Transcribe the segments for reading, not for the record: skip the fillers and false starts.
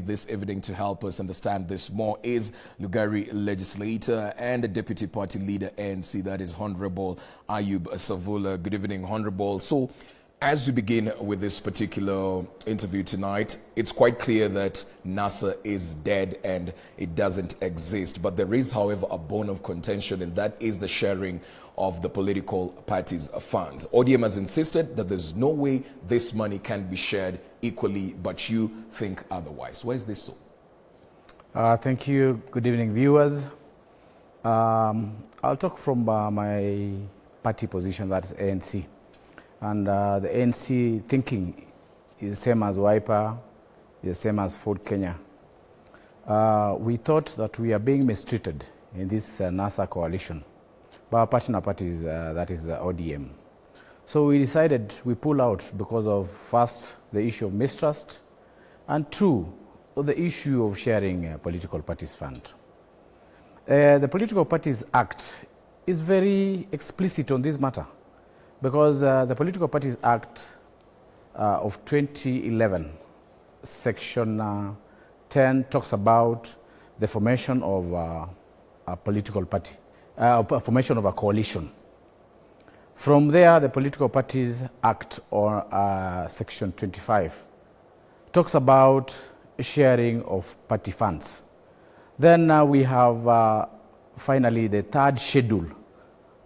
This evening to help us understand this more is Lugari legislator and deputy party leader ANC, that is Honorable Ayub Savula. Good evening, Honorable. So as we begin with this particular interview tonight, it's quite clear that NASA is dead and it doesn't exist. But there is, however, a bone of contention, and that is the sharing of the political parties' funds. ODM has insisted that there's no way this money can be shared equally, but you think otherwise. Why is this so? Thank you. Good evening, viewers. I'll talk from my party position, that is ANC. And the ANC thinking is the same as Wiper, is the same as Ford Kenya. We thought that we are being mistreated in this NASA coalition by our partner parties, that is ODM. So we decided we pull out because of, first, the issue of mistrust, and two, the issue of sharing political parties' fund. The Political Parties Act is very explicit on this matter, because the Political Parties Act of 2011, Section 10, talks about the formation of a political party, formation of a coalition. From there, the Political Parties Act, or Section 25, talks about sharing of party funds. Then we have finally the third schedule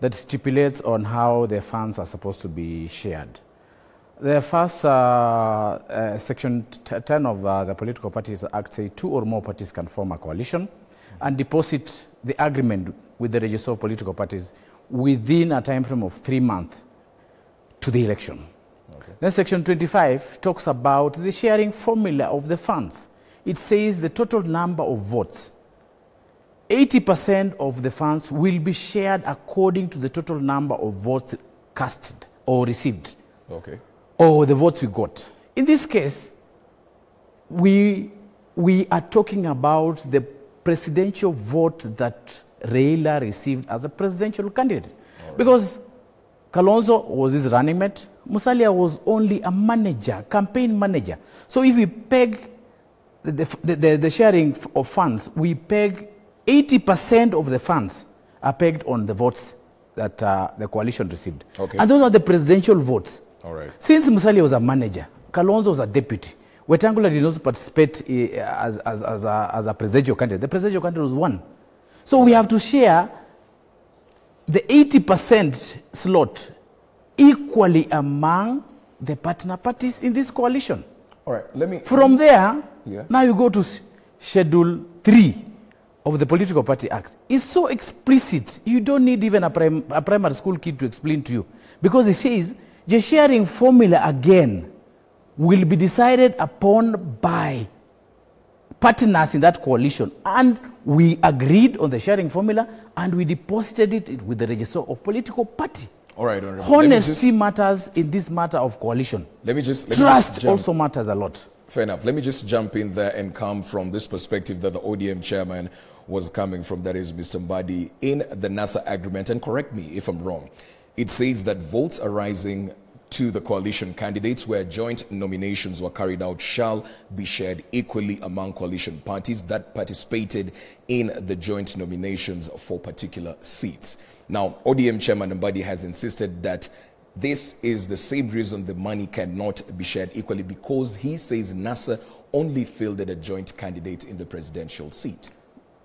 that stipulates on how the funds are supposed to be shared. The first Section 10 of the Political Parties Act says 2 or more parties can form a coalition and deposit the agreement with the register of political parties within a time frame of 3 months to the election. Okay. Then Section 25 talks about the sharing formula of the funds. It says the total number of votes. 80% of the funds will be shared according to the total number of votes casted or received, okay, or the votes we got. In this case, we are talking about the presidential vote that Raila received as a presidential candidate. Right. Because Kalonzo was his running mate, Musalia was only a manager, campaign manager. So if we peg the sharing of funds, we peg 80% of the funds are pegged on the votes that the coalition received. Okay. And those are the presidential votes. All right. Since Musalia was a manager, Kalonzo was a deputy, Wetangula did not participate as a presidential candidate. The presidential candidate was one. So we have to share the 80% slot equally among the partner parties in this coalition. All right. From there, now you go to Schedule 3 of the Political Party Act. It's so explicit, you don't need even a primary school kid to explain to you. Because it says the sharing formula again will be decided upon by partners in that coalition. And we agreed on the sharing formula and we deposited it with the register of political party. All right, honesty matters in this matter of coalition. Trust also matters a lot. Fair enough. Let me just jump in there and come from this perspective that the ODM chairman was coming from, that is Mr. Mbadi. In the NASA agreement, and correct me if I'm wrong, it says that votes arising to the coalition candidates where joint nominations were carried out shall be shared equally among coalition parties that participated in the joint nominations for particular seats. Now, ODM chairman Mbadi has insisted that this is the same reason the money cannot be shared equally, because he says NASA only fielded a joint candidate in the presidential seat.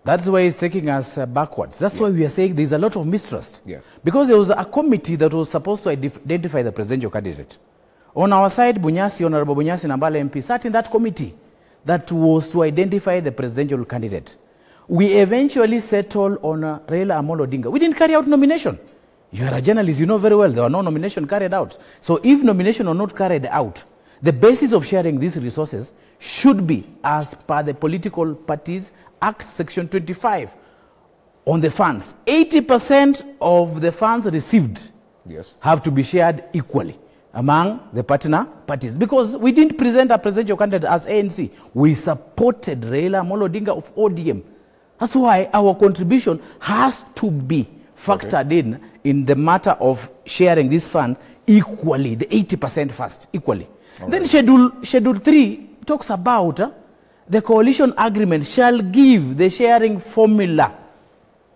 That's why it's taking us backwards. That's why we are saying there's a lot of mistrust. Because there was a committee that was supposed to identify the presidential candidate. On our side, Honorable Bunyasi Nambale MP sat in that committee that was to identify the presidential candidate. We eventually settled on Raila Amolo Odinga. We didn't carry out nomination. You are a journalist, you know very well there were no nomination carried out. So if nomination are not carried out, the basis of sharing these resources should be as per the Political Parties Act Section 25 on the funds. 80% of the funds received have to be shared equally among the partner parties. Because we didn't present a presidential candidate as ANC. We supported Raila Amolo Odinga of ODM. That's why our contribution has to be factored in the matter of sharing this fund equally, the 80% first, equally. Then Schedule 3 talks about the coalition agreement shall give the sharing formula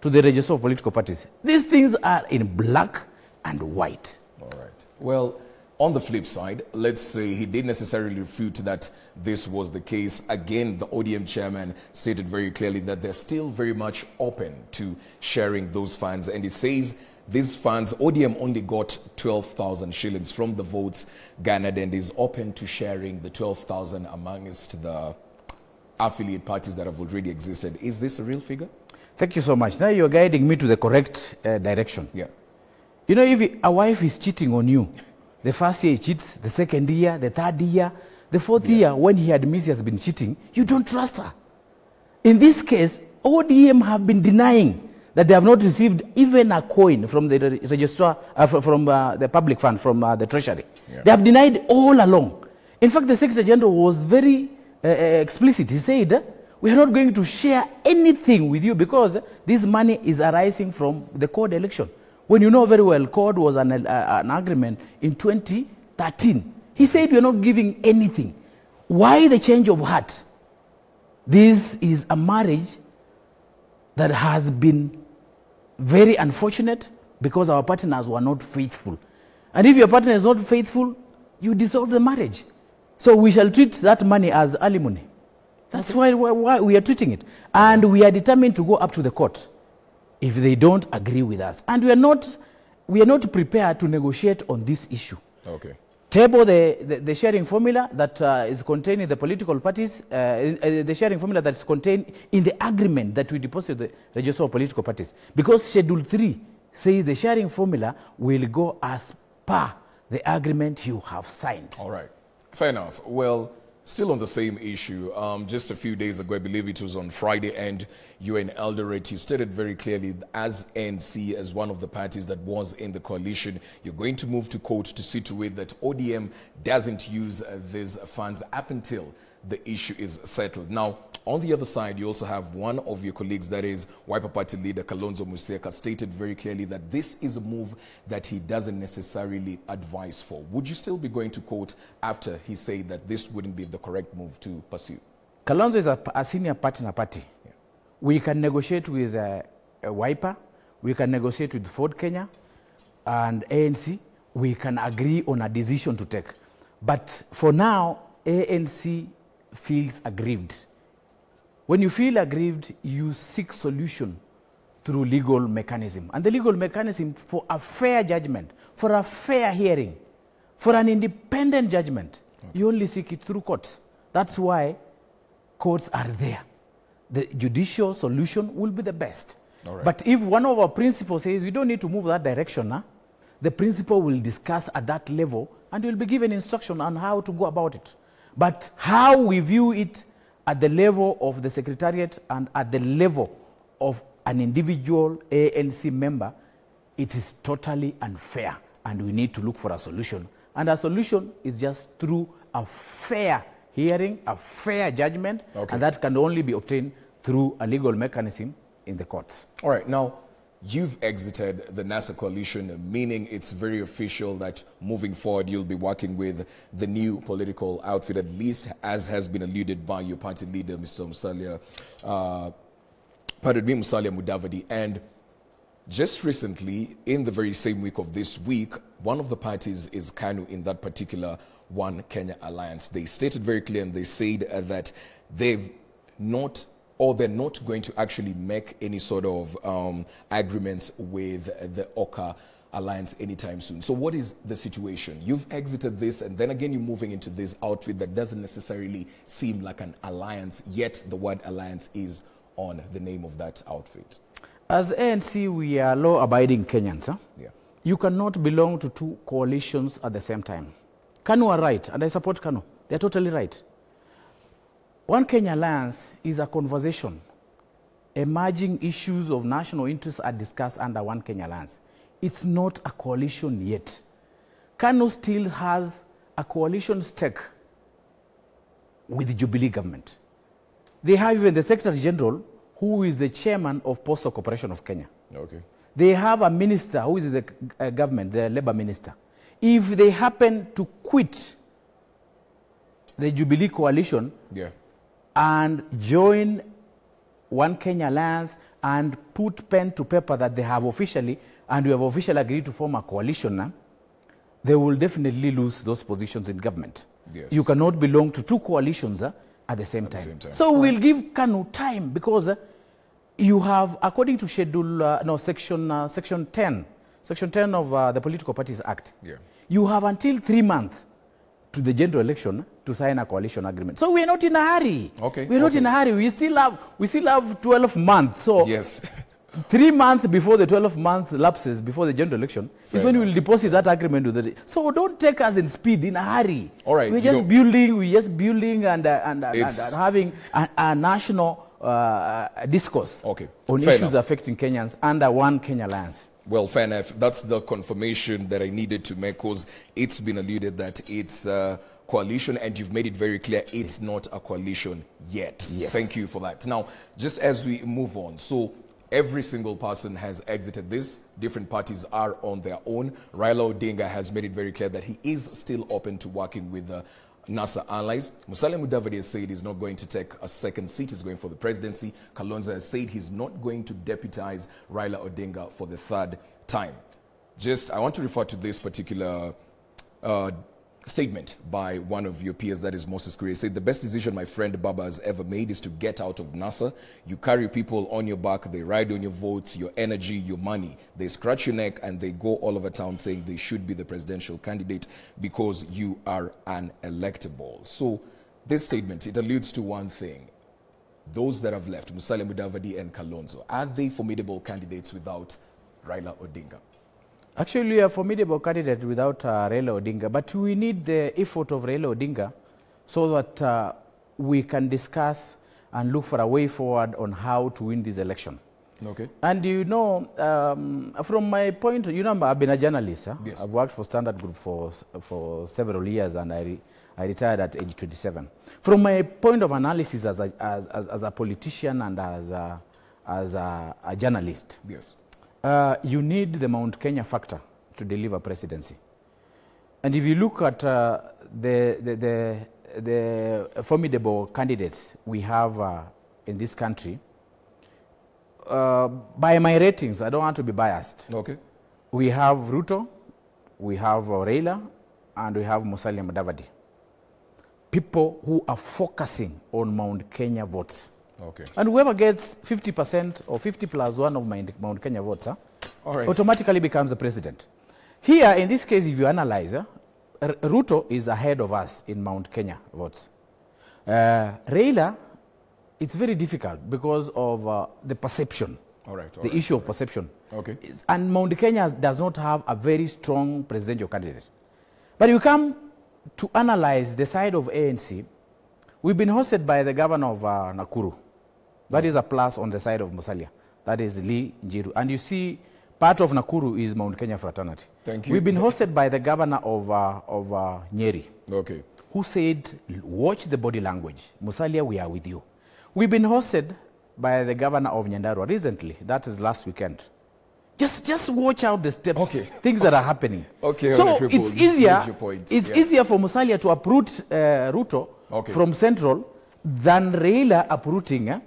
to the register of political parties. These things are in black and white. All right. Well, on the flip side, let's say he didn't necessarily refute that this was the case. Again, the ODM chairman stated very clearly that they're still very much open to sharing those funds. And he says these funds, ODM only got 12,000 shillings from the votes garnered and is open to sharing the 12,000 amongst the affiliate parties that have already existed. Is this a real figure? Thank you so much. Now you're guiding me to the correct direction. Yeah. You know, if a wife is cheating on you, the first year he cheats, the second year, the third year, the fourth year, when he admits he has been cheating, you don't trust her. In this case, ODM have been denying that they have not received even a coin from the registrar, from the public fund, from the treasury. Yeah. They have denied all along. In fact, the Secretary General was very explicit. He said, we are not going to share anything with you because this money is arising from the CORD election. When you know very well, CORD was an agreement in 2013. He said, you're not giving anything. Why the change of heart? This is a marriage that has been very unfortunate because our partners were not faithful. And if your partner is not faithful, you dissolve the marriage. So we shall treat that money as alimony. That's why we are treating it. And we are determined to go up to the court if they don't agree with us. And we are not prepared to negotiate on this issue. Okay. Table the sharing formula that is contained in the political parties, the sharing formula that is contained in the agreement that we deposit the register of political parties. Because Schedule 3 says the sharing formula will go as per the agreement you have signed. All right. Fair enough. Well, still on the same issue, just a few days ago, I believe it was on Friday, and you in Eldoret, you stated very clearly as ANC, as one of the parties that was in the coalition, you're going to move to court to see to it that ODM doesn't use these funds up until the issue is settled. Now, on the other side, you also have one of your colleagues, that is Wiper Party leader Kalonzo Musyoka, stated very clearly that this is a move that he doesn't necessarily advise for. Would you still be going to court after he said that this wouldn't be the correct move to pursue? Kalonzo is a senior partner party. Yeah. We can negotiate with Wiper, we can negotiate with Ford Kenya and ANC. We can agree on a decision to take. But for now, ANC feels aggrieved. When you feel aggrieved, you seek solution through legal mechanism. And the legal mechanism for a fair judgment, for a fair hearing, for an independent judgment, you only seek it through courts. That's why courts are there. The judicial solution will be the best. Right. But if one of our principals says we don't need to move that direction, the principal will discuss at that level and will be given instruction on how to go about it. But how we view it at the level of the Secretariat and at the level of an individual ANC member, it is totally unfair, and we need to look for a solution. And a solution is just through a fair hearing, a fair judgment, and that can only be obtained through a legal mechanism in the courts. All right, now, you've exited the NASA coalition, meaning it's very official that moving forward you'll be working with the new political outfit, at least as has been alluded by your party leader, Mr. Musalia Mudavadi. And just recently, in the very same week of this week, one of the parties is KANU in that particular One Kenya Alliance. They stated very clear, and they said that they're not going to actually make any sort of agreements with the OKA Alliance anytime soon. So what is the situation? You've exited this, and then again you're moving into this outfit that doesn't necessarily seem like an alliance, yet the word alliance is on the name of that outfit. As ANC, we are law-abiding Kenyans. Huh? Yeah. You cannot belong to two coalitions at the same time. KANU are right, and I support KANU. They're totally right. One Kenya Alliance is a conversation. Emerging issues of national interest are discussed under One Kenya Alliance. It's not a coalition yet. KANU still has a coalition stake with the Jubilee government. They have even the Secretary General, who is the chairman of Postal Corporation of Kenya. Okay. They have a minister who is the government, the labor minister. If they happen to quit the Jubilee coalition, and join One Kenya Alliance and put pen to paper that they have officially, and we have officially agreed to form a coalition, they will definitely lose those positions in government. Yes. You cannot belong to two coalitions at the same time. So we'll give KANU time, because you have, according to section 10 of the Political Parties Act, you have until 3 months to the general election to sign a coalition agreement. So we're not in a hurry. We're not in a hurry. We still have 12 months. So yes. 3 months before the 12 months lapses before the general election is when we'll deposit that agreement with the. So don't take us in speed, in a hurry. All right. We're just building and having a national discourse on issues affecting Kenyans under One Kenya Alliance. Well, fair enough. That's the confirmation that I needed to make, because it's been alluded that it's a coalition, and you've made it very clear it's not a coalition yet. Yes. Thank you for that. Now, just as we move on, so every single person has exited this. Different parties are on their own. Raila Odinga has made it very clear that he is still open to working with NASA allies. Musalia Mudavadi has said he's not going to take a second seat. He's going for the presidency. Kalonzo has said he's not going to deputize Raila Odinga for the third time. I want to refer to this particular statement by one of your peers, that is Moses Kuria. He said, the best decision my friend Baba has ever made is to get out of NASA. You carry people on your back, they ride on your votes, your energy, your money. They scratch your neck and they go all over town saying they should be the presidential candidate because you are unelectable. So this statement, it alludes to one thing. Those that have left, Musalia Mudavadi and Kalonzo, are they formidable candidates without Raila Odinga? Actually, a formidable candidate without Raila Odinga, but we need the effort of Raila Odinga so that we can discuss and look for a way forward on how to win this election. Okay. And you know, from my point, you know, I've been a journalist. Yes. I've worked for Standard Group for several years, and I retired at age 27. From my point of analysis as a politician and as a journalist, yes. You need the Mount Kenya factor to deliver presidency. And if you look at the formidable candidates we have in this country, by my ratings, I don't want to be biased. Okay. We have Ruto, we have Raila, and we have Musalia Mudavadi. People who are focusing on Mount Kenya votes. Okay. And whoever gets 50% or 50 plus 1 of Mount Kenya votes automatically becomes the president. Here, in this case, if you analyze, Ruto is ahead of us in Mount Kenya votes. Raila, it's very difficult because of the perception, the issue of perception. Okay. And Mount Kenya does not have a very strong presidential candidate. But you come to analyze the side of ANC, we've been hosted by the governor of Nakuru. That is a plus on the side of Musalia. That is Lee Njiru. And you see, part of Nakuru is Mount Kenya fraternity. Thank you. We've been hosted by the governor of Nyeri, who said, watch the body language. Musalia, we are with you. We've been hosted by the governor of Nyandarua recently. That is last weekend. Just watch out the steps, things that are happening. So it's easier. It's easier for Musalia to uproot Ruto from Central than Raila uprooting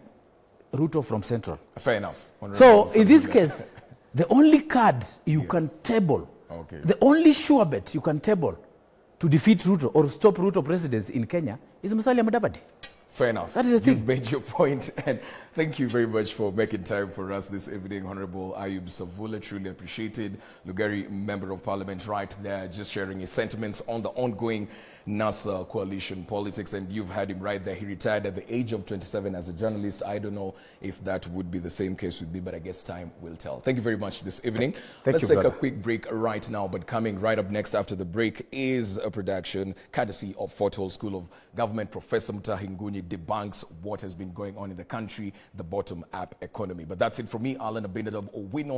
Ruto from Central. Fair enough. So in this case, the only card you can table, the only sure bet you can table to defeat Ruto or stop Ruto presidency in Kenya is Musalia Mudavadi. Fair enough. That is the thing. You've made your point, and thank you very much for making time for us this evening, Honorable Ayub Savula. Truly appreciated. Lugari, Member of Parliament, right there, just sharing his sentiments on the ongoing NASA coalition politics, and you've had him right there. He retired at the age of 27 as a journalist. I don't know if that would be the same case with me, but I guess time will tell. Thank you very much this evening. Let's take a quick break right now, but coming right up next after the break is a production courtesy of Fort Hall School of Government. Professor Mutahi Nguni debunks what has been going on in the country, the bottom-up economy. But that's it from me, Alan Abinadab Owino.